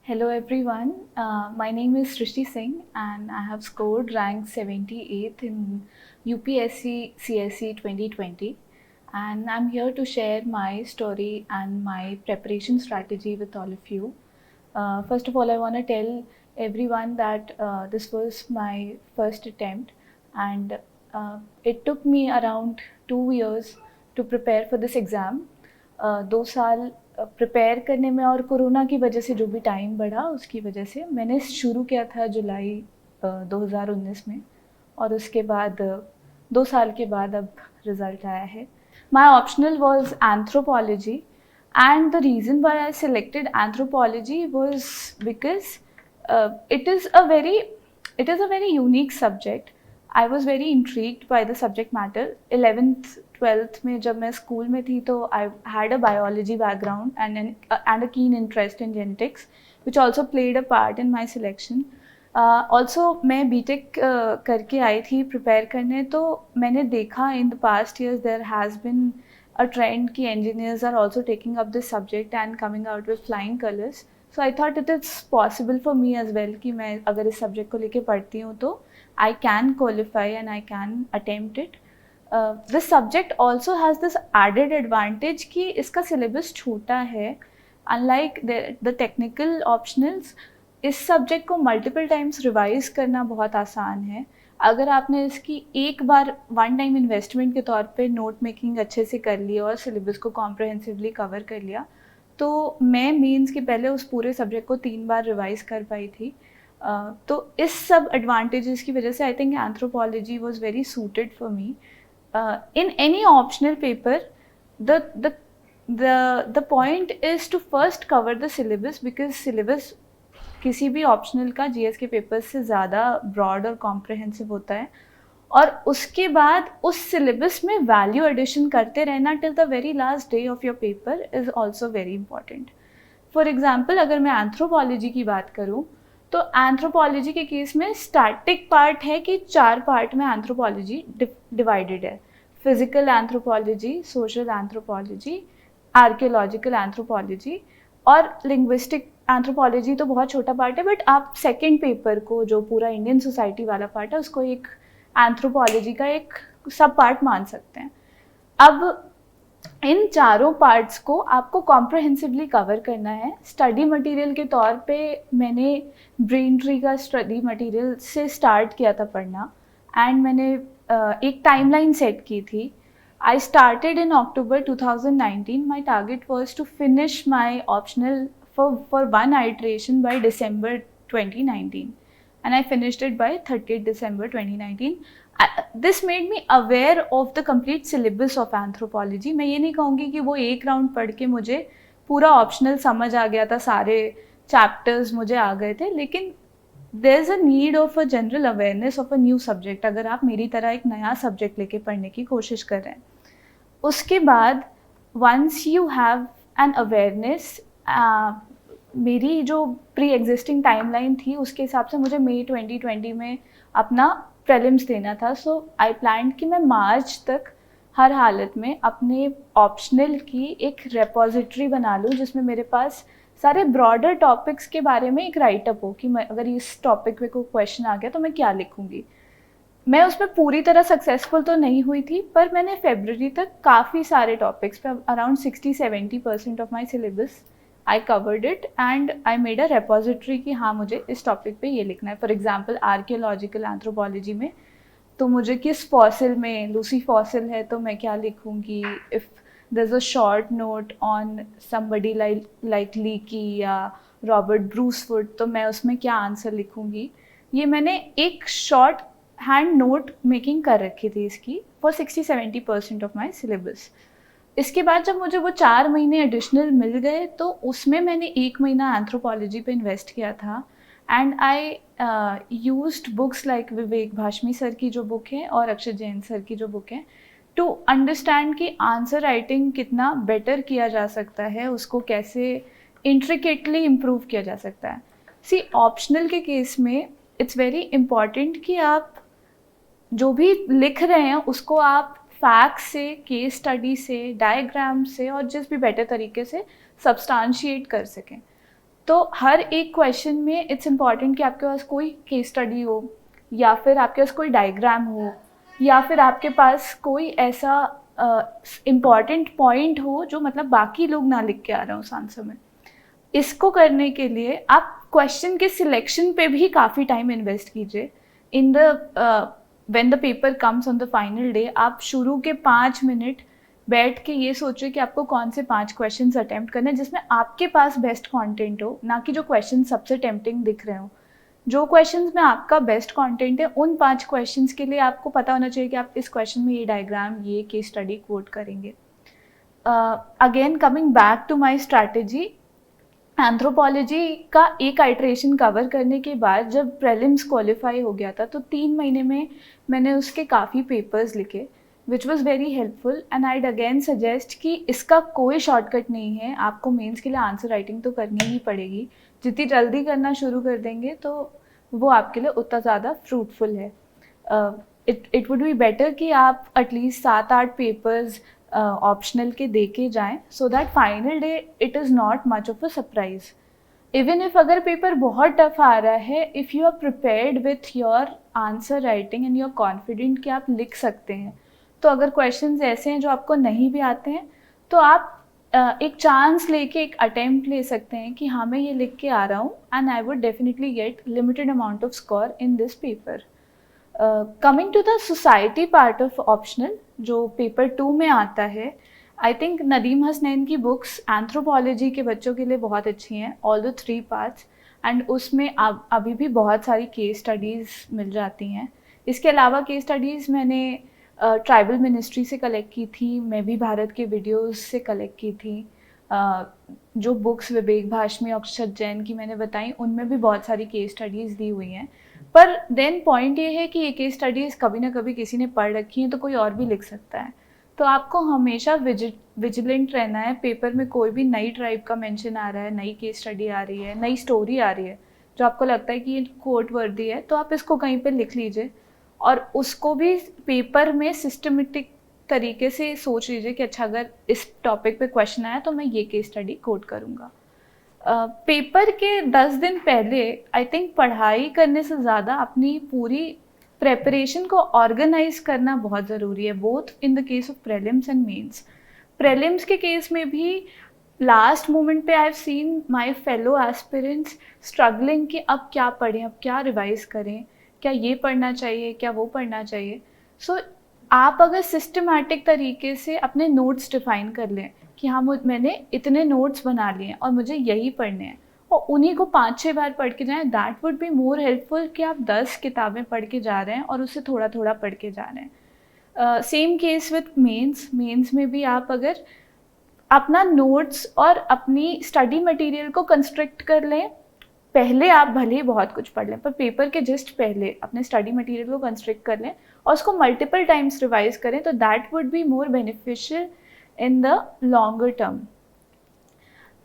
Hello everyone, my name is Srishti Singh and I have scored rank 78th in UPSC CSE 2020 and I'm here to share my story and my preparation strategy with all of you. First of all, I want to tell everyone that this was my first attempt and it took me around 2 years to prepare for this exam. 2 साल prepare करने में और corona की वजह से जो भी time बढ़ा उसकी वजह से मैंने शुरू किया था जुलाई 2019 में और उसके बाद 2 साल के बाद अब रिज़ल्ट आया है. My optional was anthropology and the reason why I selected anthropology was because it is a very unique subject. I was very intrigued by the subject matter. 11th 12th में जब मैं स्कूल में थी तो I had a biology background and a keen interest in genetics which also played a part in my selection. Also मैं BTech करके आई थी prepare करने, तो मैंने देखा in the past years there has been a trend कि engineers are also taking up this subject and coming out with flying colors. So I thought it is possible for me as well कि मैं अगर इस subject को लेके पढ़ती हूँ तो I can qualify and I can attempt it. This subject also has this added advantage कि इसका syllabus छोटा है. Unlike the technical optionals, इस subject को multiple times revise करना बहुत आसान है. अगर आपने इसकी एक बार वन टाइम इन्वेस्टमेंट के तौर पे नोट मेकिंग अच्छे से कर ली और सिलेबस को कॉम्प्रहेंसिवली कवर कर लिया, तो मैं मेंस के पहले उस पूरे सब्जेक्ट को 3 बार रिवाइज कर पाई थी. तो इस सब एडवांटेजेस की वजह से I think anthropology was very suited for me. In any optional paper the point is to first cover the syllabus, because syllabus किसी भी ऑप्शनल का जीएस के पेपर से ज़्यादा ब्रॉड और कॉम्प्रहेंसिव होता है, और उसके बाद उस सिलेबस में वैल्यू एडिशन करते रहना till the very last day of your paper is also very important. For example, अगर मैं एंथ्रोपोलॉजी की बात करूँ तो एंथ्रोपोलॉजी के केस में स्टैटिक पार्ट है कि 4 पार्ट में एंथ्रोपोलॉजी डिवाइडेड है. Physical anthropology, social anthropology, archaeological anthropology और लिंग्विस्टिक एंथ्रोपोलॉजी. तो बहुत छोटा पार्ट है, बट आप सेकेंड पेपर को जो पूरा इंडियन सोसाइटी वाला पार्ट है उसको एक एंथ्रोपोलॉजी का एक सब पार्ट मान सकते हैं. अब इन चारों पार्ट्स को आपको कॉम्प्रहेंसिवली कवर करना है. स्टडी मटेरियल के तौर पे मैंने ब्रेन ट्री का स्टडी मटेरियल से स्टार्ट किया था पढ़ना, एंड मैंने एक टाइमलाइन सेट की थी. I started in October 2019. My target was to finish my optional for one iteration by December 2019, and I finished it by 30th December 2019. This made me aware of the complete syllabus of anthropology. मैं ये नहीं कहूँगी कि वो एक round पढ़ के मुझे पूरा ऑप्शनल समझ आ गया था, सारे चैप्टर्स मुझे आ गए थे, लेकिन there is a need of a general awareness of a new subject अगर आप मेरी तरह एक नया सब्जेक्ट लेके पढ़ने की कोशिश कर रहे हैं. उसके बाद once you have an awareness, मेरी जो प्री एग्जिस्टिंग टाइमलाइन थी उसके हिसाब से मुझे मई 2020 में अपना प्रीलिम्स देना था. सो आई प्लान कि मैं मार्च तक हर हालत में अपने ऑप्शनल की एक रेपोजिटरी बना लूँ जिसमें मेरे पास सारे ब्रॉडर टॉपिक्स के बारे में एक राइटअप हो कि मैं अगर इस टॉपिक पे कोई क्वेश्चन आ गया तो मैं क्या लिखूँगी. मैं उसमें पूरी तरह सक्सेसफुल तो नहीं हुई थी, पर मैंने फरवरी तक काफ़ी सारे टॉपिक्स पे around 60-70% of my syllabus I covered it, and I made a repository कि हाँ मुझे इस टॉपिक पे ये लिखना है. फॉर एग्जांपल आर्कियोलॉजिकल एंथ्रोपोलॉजी में तो मुझे किस फॉसिल में, लूसी फॉसिल है तो मैं क्या लिखूँगी. If there's a short note on somebody like leaky या रॉबर्ट ब्रूसफुट तो मैं उसमें क्या आंसर लिखूँगी. ये मैंने एक शॉर्ट हैंड नोट मेकिंग कर रखी थी इसकी फॉर 60-70% ऑफ माई सिलेबस. इसके बाद जब मुझे वो 4 महीने एडिशनल मिल गए तो उसमें मैंने 1 महीना एंथ्रोपोलॉजी पे इन्वेस्ट किया था, and I used books like Vivek Bhashmi sir की जो बुक है और अक्षय जैन सर की जो बुक है टू अंडरस्टैंड कि आंसर राइटिंग कितना बेटर किया जा सकता है, उसको कैसे इंट्रिकेटली इम्प्रूव किया जा सकता है. सी ऑप्शनल के केस में इट्स वेरी इम्पॉर्टेंट कि आप जो भी लिख रहे हैं उसको आप फैक्ट से, केस स्टडी से, डायग्राम से और जिस भी बेटर तरीके से सब्सटेंशिएट कर सकें. तो हर एक क्वेश्चन में इट्स इम्पॉर्टेंट कि आपके पास कोई केस स्टडी हो, या फिर आपके पास कोई डायग्राम हो, या फिर आपके पास कोई ऐसा इम्पॉर्टेंट पॉइंट हो जो मतलब बाकी लोग ना लिख के आ रहे हो उस आंसर में। इसको करने के लिए आप क्वेश्चन के सिलेक्शन पे भी काफ़ी टाइम इन्वेस्ट कीजिए। In the when the paper comes on the final day, आप शुरू के 5 मिनट बैठ के ये सोचिए कि आपको कौन से 5 क्वेश्चंस अटेम्प्ट करने हैं जिसमें आपके पास बेस्ट कंटेंट हो, ना कि जो क्वेश्चन सबसे टेम्पटिंग दिख रहे हो। जो क्वेश्चंस में आपका बेस्ट कंटेंट है, उन 5 क्वेश्चंस के लिए आपको पता होना चाहिए कि आप इस क्वेश्चन में ये डायग्राम, ये केस स्टडी कोट करेंगे। Again coming back to my strategy, anthropology का एक आइट्रेशन कवर करने के बाद जब प्रीलिम्स क्वालिफाई हो गया था, तो 3 महीने में मैंने उसके काफ़ी पेपर्स लिखे, which was very helpful. And I'd again suggest कि इसका कोई शॉर्टकट नहीं है, आपको मेंस के लिए आंसर राइटिंग तो करनी ही पड़ेगी। जितनी जल्दी करना शुरू कर देंगे तो वो आपके लिए उतना ज़्यादा फ्रूटफुल है। इट वुड बी बेटर कि आप एटलीस्ट 7-8 पेपर्स ऑप्शनल के दे के जाएँ, so that final day it is not much of a surprise. Even if अगर पेपर बहुत टफ आ रहा है, if you are prepared with your answer writing and you are confident कि आप लिख सकते हैं, तो अगर क्वेश्चंस ऐसे हैं जो आपको नहीं भी आते हैं, तो आप एक चांस लेके एक अटेम्प्ट ले सकते हैं कि हाँ मैं ये लिख के आ रहा हूँ, and I would definitely get limited amount of score in this paper. Coming to the society part of optional, जो पेपर 2 में आता है, आई थिंक नदीम हसनैन की बुक्स एंथ्रोपोलॉजी के बच्चों के लिए बहुत अच्छी हैं, ऑल द 3 पार्ट्स, एंड उसमें अभी भी बहुत सारी केस स्टडीज़ मिल जाती हैं। इसके अलावा केस स्टडीज़ मैंने ट्राइबल मिनिस्ट्री से कलेक्ट की थी, मैं भी भारत के वीडियोस से कलेक्ट की थी। जो बुक्स विवेक भाषमी, अक्षत जैन की मैंने बताई, उनमें भी बहुत सारी केस स्टडीज़ दी हुई हैं। पर देन पॉइंट ये है कि ये केस स्टडीज़ कभी ना कभी किसी ने पढ़ रखी हैं, तो कोई और भी लिख सकता है। तो आपको हमेशा विजिलेंट रहना है। पेपर में कोई भी नई ट्राइब का मेंशन आ रहा है, नई केस स्टडी आ रही है, नई स्टोरी आ रही है, जो आपको लगता है कि ये कोट वर्दी है, तो आप इसको कहीं पे लिख लीजिए, और उसको भी पेपर में सिस्टमेटिक तरीके से सोच लीजिए कि अच्छा अगर इस टॉपिक पे क्वेश्चन आया तो मैं ये केस स्टडी कोट करूँगा। पेपर के 10 दिन पहले आई थिंक पढ़ाई करने से ज़्यादा अपनी पूरी प्रेपरेशन को ऑर्गेनाइज करना बहुत ज़रूरी है, both in the case of prelims and mains. Prelims के केस में भी लास्ट मोमेंट पे I have seen my fellow aspirants struggling कि अब क्या पढ़ें, अब क्या रिवाइज करें, क्या ये पढ़ना चाहिए, क्या वो पढ़ना चाहिए। सो आप अगर सिस्टमैटिक तरीके से अपने नोट्स डिफाइन कर लें कि हाँ मैंने इतने नोट्स बना लिए हैं और मुझे यही पढ़ने हैं, और उन्हीं को 5-6 बार पढ़ के जाएं, that would be more helpful कि आप 10 किताबें पढ़ के जा रहे हैं और उससे थोड़ा थोड़ा पढ़ के जा रहे हैं। सेम केस विथ मेंस में भी आप अगर अपना नोट्स और अपनी स्टडी मटेरियल को कंस्ट्रक्ट कर लें, पहले आप भले ही बहुत कुछ पढ़ लें, पर पेपर के जस्ट पहले अपने स्टडी मटेरियल को कंस्ट्रक्ट कर लें और उसको मल्टीपल टाइम्स रिवाइज करें, तो that would be more beneficial in the longer term.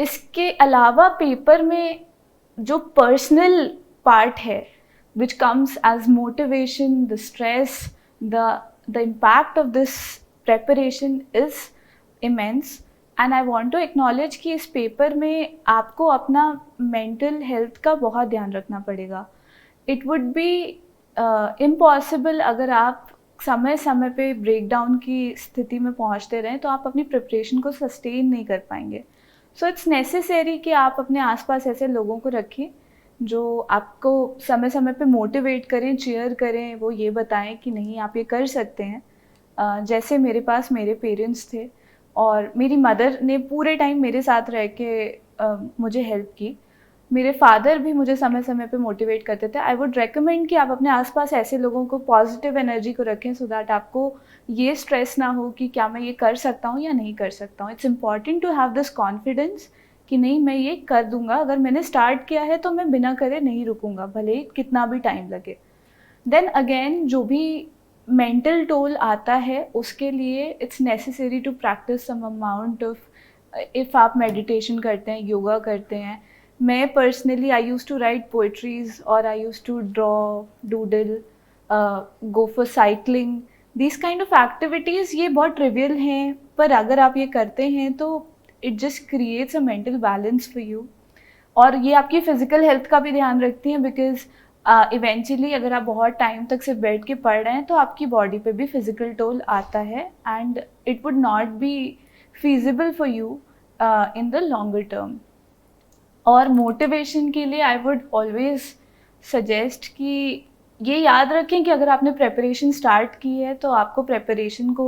इसके अलावा पेपर में जो पर्सनल पार्ट है, which comes as motivation, the stress, the impact of this preparation is immense, and I want to acknowledge कि इस paper में आपको अपना मेंटल हेल्थ का बहुत ध्यान रखना पड़ेगा। इट वुड बी इम्पॉसिबल अगर आप समय समय पे ब्रेकडाउन की स्थिति में पहुंचते रहें, तो आप अपनी प्रिपरेशन को सस्टेन नहीं कर पाएंगे। सो इट्स नेसेसरी कि आप अपने आसपास ऐसे लोगों को रखें जो आपको समय समय पे मोटिवेट करें, चीयर करें, वो ये बताएं कि नहीं आप ये कर सकते हैं। जैसे मेरे पास मेरे पेरेंट्स थे और मेरी मदर ने पूरे टाइम मेरे साथ रह के मुझे हेल्प की। मेरे फादर भी मुझे समय समय पे मोटिवेट करते थे। आई वुड रेकमेंड कि आप अपने आसपास ऐसे लोगों को, पॉजिटिव एनर्जी को रखें, सो दैट आपको ये स्ट्रेस ना हो कि क्या मैं ये कर सकता हूँ या नहीं कर सकता हूँ। It's important to have this confidence कि नहीं मैं ये कर दूंगा, अगर मैंने स्टार्ट किया है तो मैं बिना करे नहीं रुकूंगा, भले ही कितना भी टाइम लगे। देन अगेन जो भी मेंटल टोल आता है उसके लिए it's necessary to practice some amount of, if आप मेडिटेशन करते हैं, योगा करते हैं। मैं personally I use to write poetries और I use to draw, doodle, go for cycling, this kind of activities. ये बहुत ट्रिवियल हैं, पर अगर आप ये करते हैं तो it just creates a mental balance for you. और ये आपकी फिजिकल हेल्थ का भी ध्यान रखती हैं, बिकॉज इवेंचुअली अगर आप बहुत टाइम तक सिर्फ बैठ के पढ़ रहे हैं तो आपकी बॉडी पे भी फिजिकल टोल आता है, and it would not be feasible for you in the longer term. और मोटिवेशन के लिए आई वुड ऑलवेज सजेस्ट कि ये याद रखें कि अगर आपने प्रेपरेशन स्टार्ट की है तो आपको प्रेपरेशन को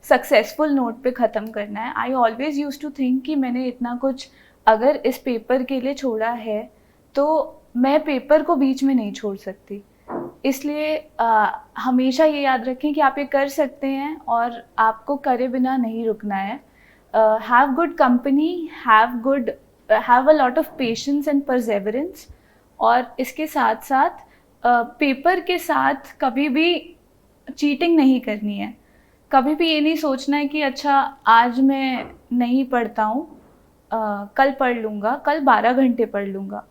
सक्सेसफुल नोट पे ख़त्म करना है. I always use to think कि मैंने इतना कुछ अगर इस पेपर के लिए छोड़ा है तो मैं पेपर को बीच में नहीं छोड़ सकती. इसलिए हमेशा ये याद रखें कि आप ये कर सकते हैं और आपको करे बिना नहीं रुकना है. Have good company, have a lot of patience and perseverance. और इसके साथ साथ पेपर के साथ कभी भी चीटिंग नहीं करनी है. कभी भी ये नहीं सोचना है कि अच्छा आज मैं नहीं पढ़ता हूँ, कल पढ़ लूँगा, कल 12 घंटे पढ़ लूँगा.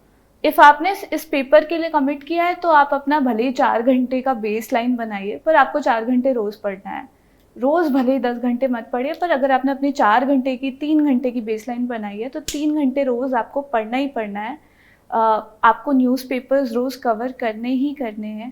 इफ़ आपने इस पेपर के लिए कमिट किया है तो आप अपना भले ही 4 घंटे का बेस लाइन बनाइए, पर आपको 4 घंटे रोज़ पढ़ना है. रोज़ भले ही 10 घंटे मत पढ़िए, पर अगर आपने अपनी 4 घंटे की 3 घंटे की बेस लाइन बनाई है तो 3 घंटे रोज़ आपको पढ़ना ही पढ़ना है. आपको न्यूज़पेपर्स रोज़ कवर करने ही करने हैं.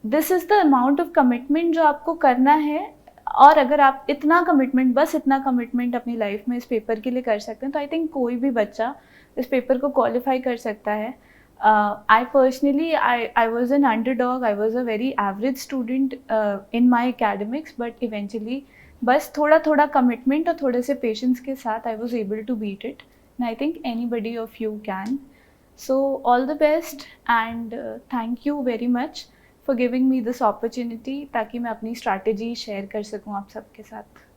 This is the amount of commitment जो आपको करना है. और अगर आप इतना कमिटमेंट अपनी लाइफ में इस पेपर के लिए कर सकते हैं तो आई थिंक कोई भी बच्चा इस पेपर को क्वालिफाई कर सकता है. I personally, I was an underdog. I was a very average student in my academics, but eventually, बस थोड़ा थोड़ा commitment और थोड़े से patience के साथ I was able to beat it. And I think anybody of you can. So all the best and thank you very much for giving me this opportunity ताकि मैं अपनी strategy share कर सकूँ आप सबके साथ.